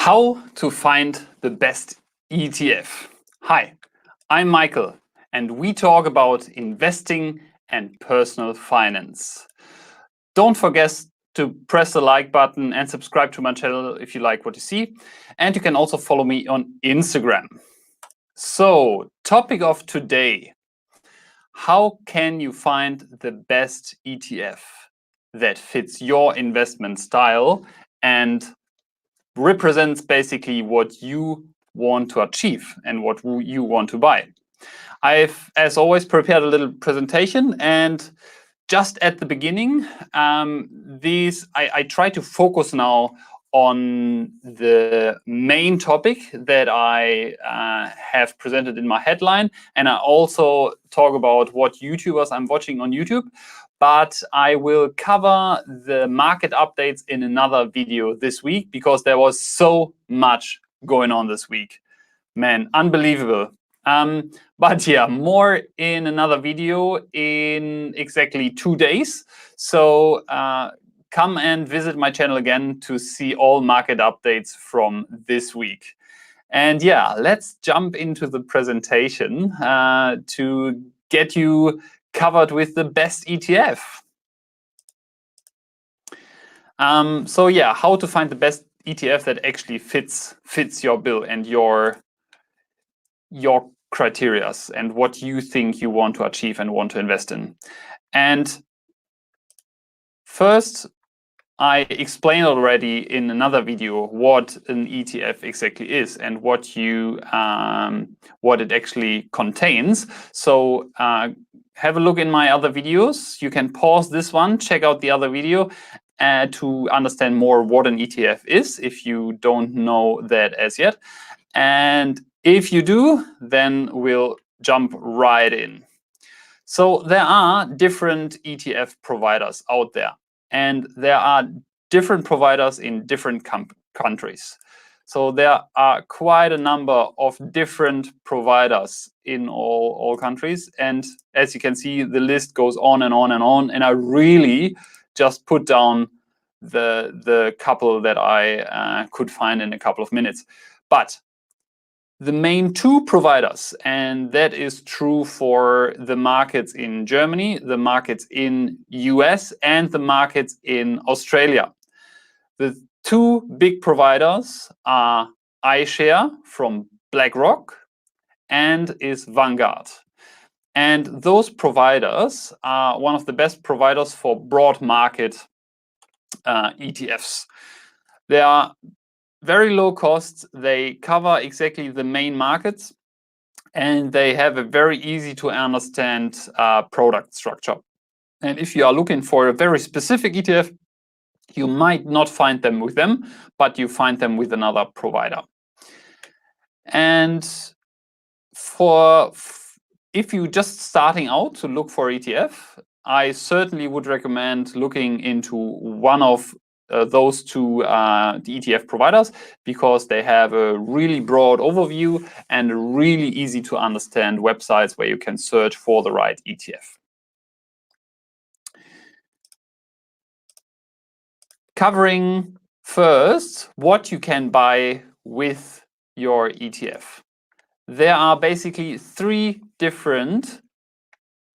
How to find the best ETF. Hi, I'm Michael, and we talk about investing and personal finance. Don't forget to press the like button and subscribe to my channel if you like what you see. And you can also follow me on Instagram. So, topic of today. How can you find the best ETF that fits your investment style and represents basically what you want to achieve and what you want to buy? I've, as always, prepared a little presentation, and just at the beginning, I try to focus now on the main topic that I have presented in my headline, and I also talk about what YouTubers I'm watching on YouTube. But I will cover the market updates in another video this week because there was so much going on this week. Man, unbelievable. But yeah, more in another video in exactly 2 days. So come and visit my channel again to see all market updates from this week. And yeah, let's jump into the presentation to get you covered with the best ETF. So yeah, how to find the best ETF that actually fits your bill and your criteria and what you think you want to achieve and want to invest in. And first, I explained already in another video what an ETF exactly is and what it actually contains. So have a look in my other videos. You can pause this one, check out the other video to understand more what an ETF is if you don't know that as yet. And if you do, then we'll jump right in. So there are different ETF providers out there, and there are different providers in different countries. So there are quite a number of different providers in all countries. And as you can see, the list goes on and on and on. And I really just put down the couple that I could find in a couple of minutes. But the main two providers, and that is true for the markets in Germany, the markets in US, and the markets in Australia. The two big providers are iShare from BlackRock and is Vanguard. And those providers are one of the best providers for broad market ETFs. They are very low cost, they cover exactly the main markets, and they have a very easy to understand product structure. And if you are looking for a very specific ETF, you might not find them with them, but you find them with another provider. And if you're just starting out to look for ETF, I certainly would recommend looking into one of those two the ETF providers, because they have a really broad overview and really easy to understand websites where you can search for the right ETF. Covering first what you can buy with your ETF. There are basically 3 different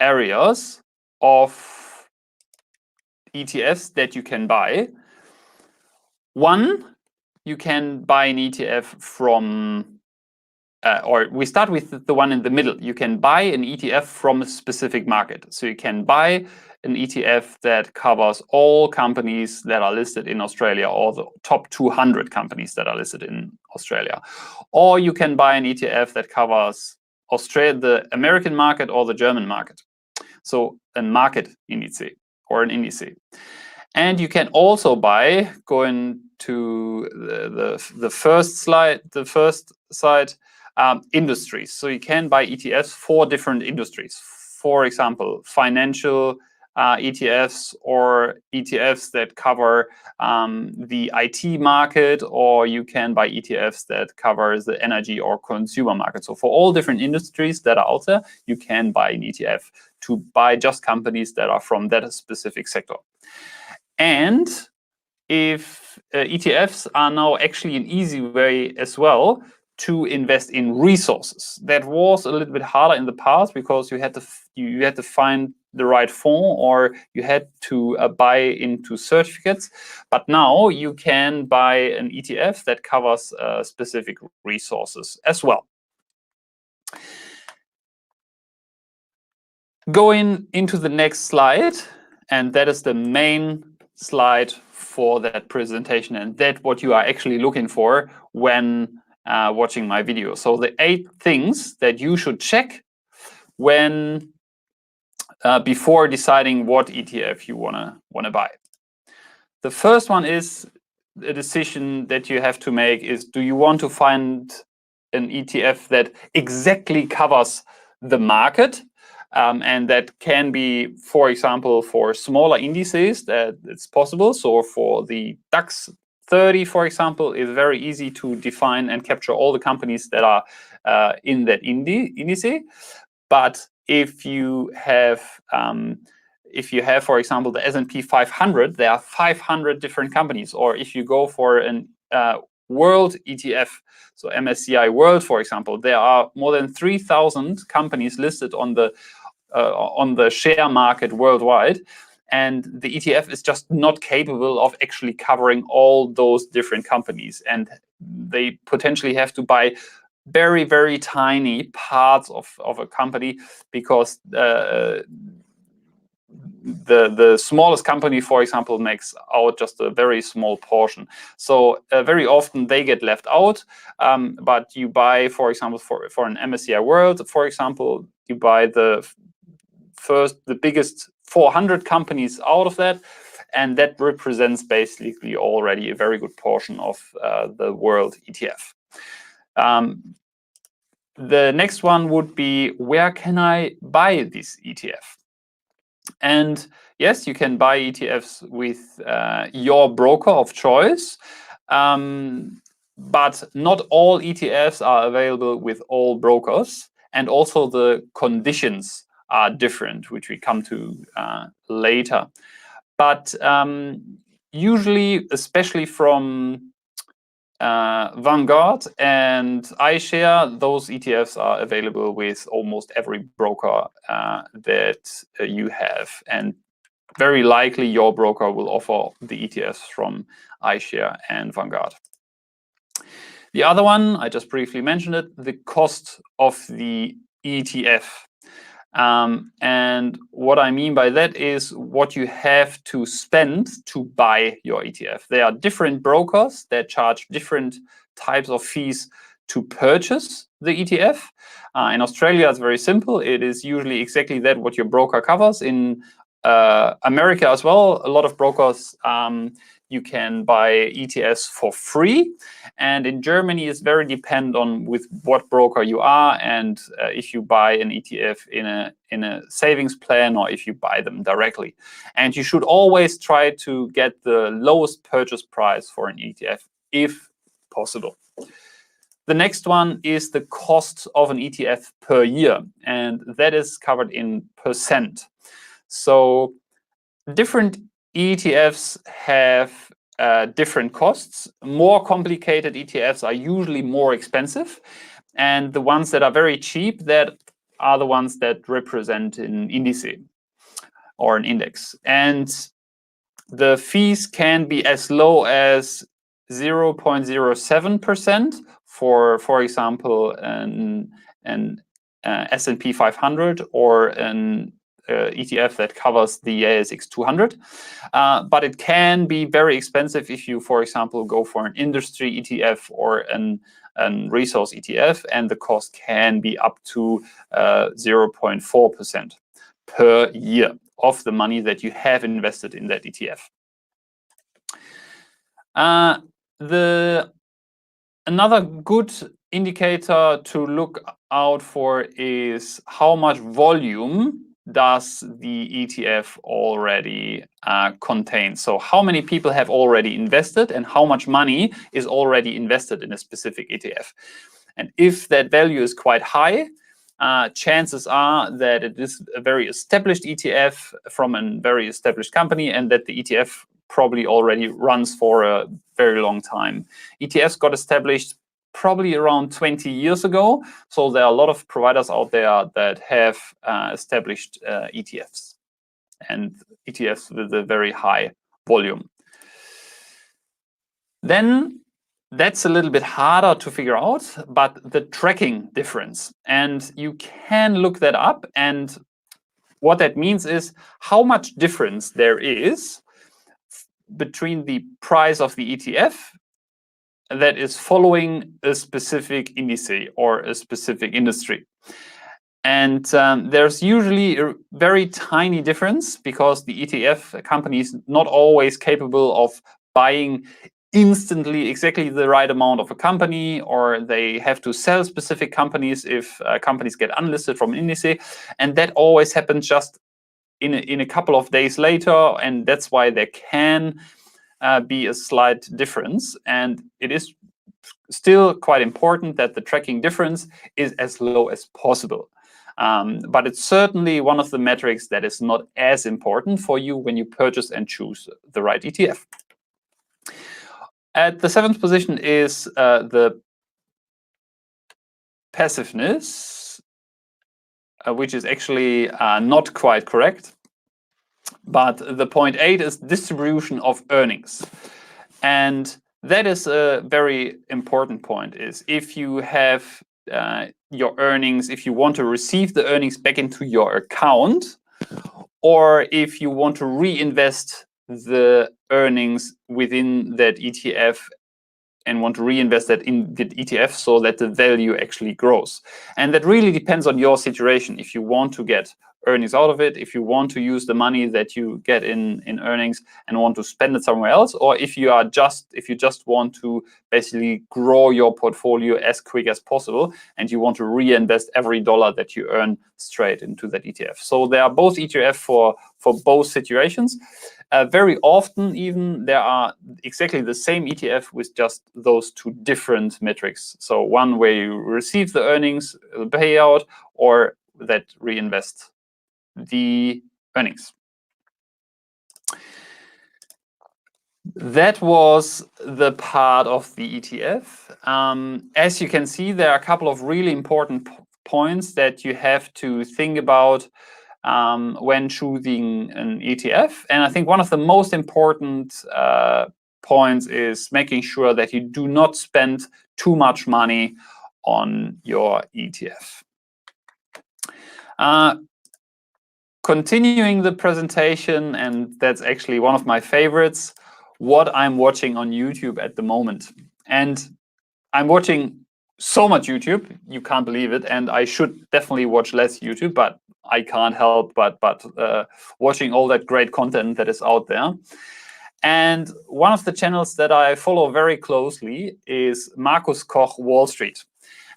areas of ETFs that you can buy. One, you can buy an ETF from, or we start with the one in the middle. You can buy an ETF from a specific market. So you can buy an ETF that covers all companies that are listed in Australia, or the top 200 companies that are listed in Australia. Or you can buy an ETF that covers Australia, the American market, or the German market. So a market index or an index. And you can also buy, going to the first slide, industries. So you can buy ETFs for different industries. For example, financial ETFs, or ETFs that cover the IT market, or you can buy ETFs that cover the energy or consumer market. So for all different industries that are out there, you can buy an ETF to buy just companies that are from that specific sector. And if ETFs are now actually an easy way as well to invest in resources. That was a little bit harder in the past because you had to find the right fund, or you had to buy into certificates. But now you can buy an ETF that covers specific resources as well. Going into the next slide, and that is the main slide for that presentation, and that's what you are actually looking for when watching my video. So the 8 things that you should check when before deciding what ETF you wanna buy. The first one is a decision that you have to make is, do you want to find an ETF that exactly covers the market? And that can be, for example, for smaller indices, that it's possible. So for the DAX 30, for example, is very easy to define and capture all the companies that are in that index. But if you have, for example, the S&P 500, there are 500 different companies. Or if you go for an world ETF, so MSCI World, for example, there are more than 3,000 companies listed on the share market worldwide, and the ETF is just not capable of actually covering all those different companies, and they potentially have to buy very, very tiny parts of a company, because the smallest company, for example, makes out just a very small portion. So very often they get left out. But you buy, for example, for an MSCI World, for example, you buy the biggest 400 companies out of that, and that represents basically already a very good portion of the world ETF. The next one would be, where can I buy this ETF? And yes, you can buy ETFs with your broker of choice, but not all ETFs are available with all brokers, and also the conditions are different, which we come to later. But usually, especially from Vanguard and iShare, those ETFs are available with almost every broker that you have, and very likely your broker will offer the ETFs from iShare and Vanguard. The other one, I just briefly mentioned it, the cost of the ETF. And what I mean by that is what you have to spend to buy your ETF. There are different brokers that charge different types of fees to purchase the ETF. In Australia, it's very simple. It is usually exactly that what your broker covers. In America as well, a lot of brokers, you can buy ETFs for free. And in Germany, it's very dependent on with what broker you are, and if you buy an ETF in a savings plan, or if you buy them directly. And you should always try to get the lowest purchase price for an ETF, if possible. The next one is the cost of an ETF per year, and that is covered in percent. So different ETFs have different costs. More complicated ETFs are usually more expensive, and the ones that are very cheap, that are the ones that represent an index or an index. And the fees can be as low as 0.07% for example, an S&P 500 or an ETF that covers the ASX 200, but it can be very expensive if you, for example, go for an industry ETF or an resource ETF, and the cost can be up to 0.4% per year of the money that you have invested in that ETF. Another good indicator to look out for is how much volume does the ETF already contain. So how many people have already invested, and how much money is already invested in a specific ETF. And if that value is quite high, chances are that it is a very established ETF from a very established company, and that the ETF probably already runs for a very long time. ETFs got established probably around 20 years ago. So there are a lot of providers out there that have established ETFs, and ETFs with a very high volume. Then that's a little bit harder to figure out, but the tracking difference. And you can look that up. And what that means is how much difference there is between the price of the ETF that is following a specific indice or a specific industry. And there's usually a very tiny difference because the ETF company is not always capable of buying instantly exactly the right amount of a company, or they have to sell specific companies if companies get unlisted from an indice. And that always happens just in a couple of days later. And that's why there can be a slight difference. And it is still quite important that the tracking difference is as low as possible. But it's certainly one of the metrics that is not as important for you when you purchase and choose the right ETF. At the 7th position is the passiveness, which is actually not quite correct. But the point 8 is distribution of earnings. And that is a very important point, is if you have your earnings, if you want to receive the earnings back into your account, or if you want to reinvest the earnings within that ETF and want to reinvest that in the ETF so that the value actually grows. And that really depends on your situation. If you want to get earnings out of it, if you want to use the money that you get in earnings and want to spend it somewhere else, or if you just want to basically grow your portfolio as quick as possible and you want to reinvest every dollar that you earn straight into that ETF. So there are both ETF for both situations. Very often even there are exactly the same ETF with just those two different metrics. So one where you receive the earnings, the payout, or that reinvest the earnings. That was the part of the ETF. As you can see, there are a couple of really important points that you have to think about when choosing an ETF. And I think one of the most important points is making sure that you do not spend too much money on your ETF. Continuing the presentation, and that's actually one of my favorites, what I'm watching on YouTube at the moment. And I'm watching so much YouTube, you can't believe it, and I should definitely watch less YouTube, but I can't help but watching all that great content that is out there. And one of the channels that I follow very closely is Markus Koch Wall Street.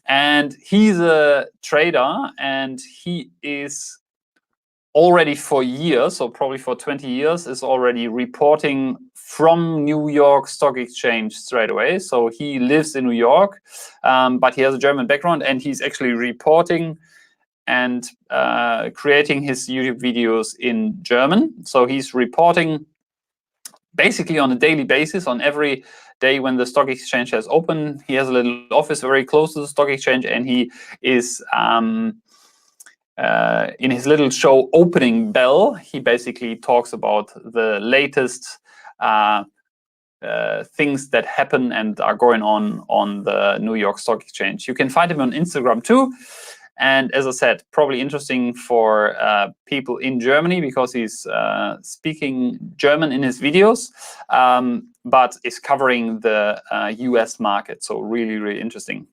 And he's a trader, and he is already for years, so probably for 20 years, is already reporting from New York Stock Exchange straight away. So he lives in New York, but he has a German background, and he's actually reporting and creating his YouTube videos in German. So he's reporting basically on a daily basis, on every day when the stock exchange has opened. He has a little office very close to the stock exchange, and he is in his little show Opening Bell, he basically talks about the latest things that happen and are going on the New York Stock Exchange. You can find him on Instagram too. And as I said, probably interesting for people in Germany because he's speaking German in his videos, but is covering the US market. So really, really interesting.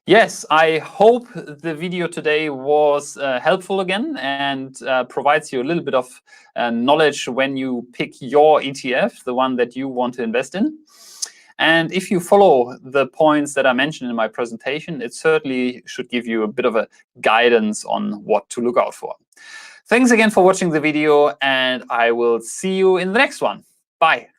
Yes, I hope the video today was helpful again and provides you a little bit of knowledge when you pick your ETF, the one that you want to invest in. And if you follow the points that I mentioned in my presentation, it certainly should give you a bit of a guidance on what to look out for. Thanks again for watching the video, and I will see you in the next one. Bye.